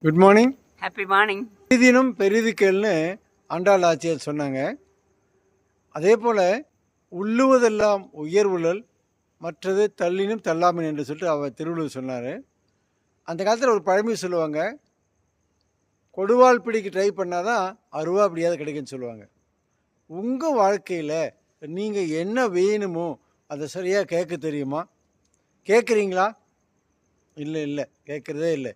Good morning. Happy morning. பெரிதினும் பெரிது கேள்னு ஆண்டாள் ஆட்சியர் சொன்னாங்க. அதே போல் உள்ளுவதெல்லாம் உயர்வுழல் மற்றது தள்ளினும் தள்ளாமின் என்று சொல்லிட்டு அவர் திருவள்ளுவர் சொன்னார். அந்த காலத்தில் ஒரு பழமொழி சொல்லுவாங்க, கொடுவாள் பிடிக்கு ட்ரை பண்ணால் தான் அருவா பிடியாத கிடைக்குன்னு சொல்லுவாங்க. உங்கள் வாழ்க்கையில் நீங்கள் என்ன வேணுமோ அதை சரியாக கேட்க தெரியுமா? கேட்குறீங்களா? இல்லை கேட்குறதே இல்லை.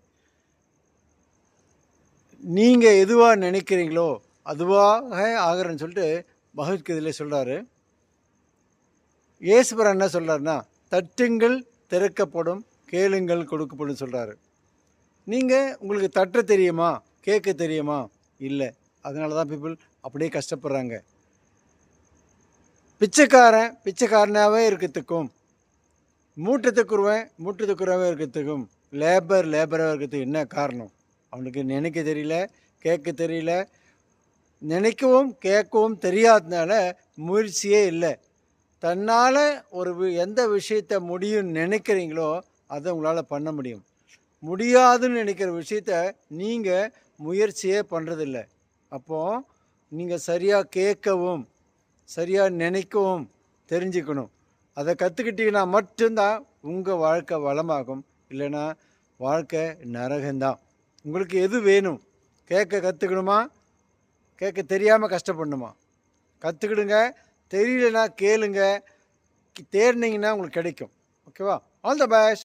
நீங்கள் எதுவாக நினைக்கிறீங்களோ அதுவாக ஆகிறேன்னு சொல்லிட்டு பகவத்கீதையில் சொல்கிறாரு. இயேசுபுரம் என்ன சொல்கிறாருன்னா, தட்டுங்கள் திறக்கப்படும், கேளுங்கள் கொடுக்கப்படும் சொல்கிறாரு. நீங்கள் உங்களுக்கு தட்ட தெரியுமா? கேட்க தெரியுமா? இல்லை. அதனால தான் பீப்புள் அப்படியே கஷ்டப்படுறாங்க. பிச்சைக்காரனாகவே இருக்கிறதுக்கும், மூட்டத்துக்குருவாகவே இருக்கிறதுக்கும், லேபராக இருக்கிறதுக்கு என்ன காரணம்? அவனுக்கு நினைக்க தெரியல, கேட்க தெரியல. நினைக்கவும் கேட்கவும் தெரியாததுனால முயற்சியே இல்லை. தன்னால் எந்த விஷயத்தை முடியும்னு நினைக்கிறீங்களோ அதை உங்களால் பண்ண முடியும். முடியாதுன்னு நினைக்கிற விஷயத்த நீங்கள் முயற்சியே பண்ணுறதில்ல. அப்போது நீங்கள் சரியாக கேட்கவும் சரியாக நினைக்கவும் தெரிஞ்சுக்கணும். அதை கற்றுக்கிட்டீங்கன்னா மட்டும்தான் உங்கள் வாழ்க்கை வளமாகும். இல்லைன்னா வாழ்க்கை நரகம்தான். உங்களுக்கு எது வேணும்? கேட்க கற்றுக்கணுமா? கேட்க தெரியாமல் கஷ்டப்படணுமா? கற்றுக்கிடுங்க. தெரியலனா கேளுங்க. தேடினீங்கன்னா உங்களுக்கு கிடைக்கும். ஓகேவா? All the best.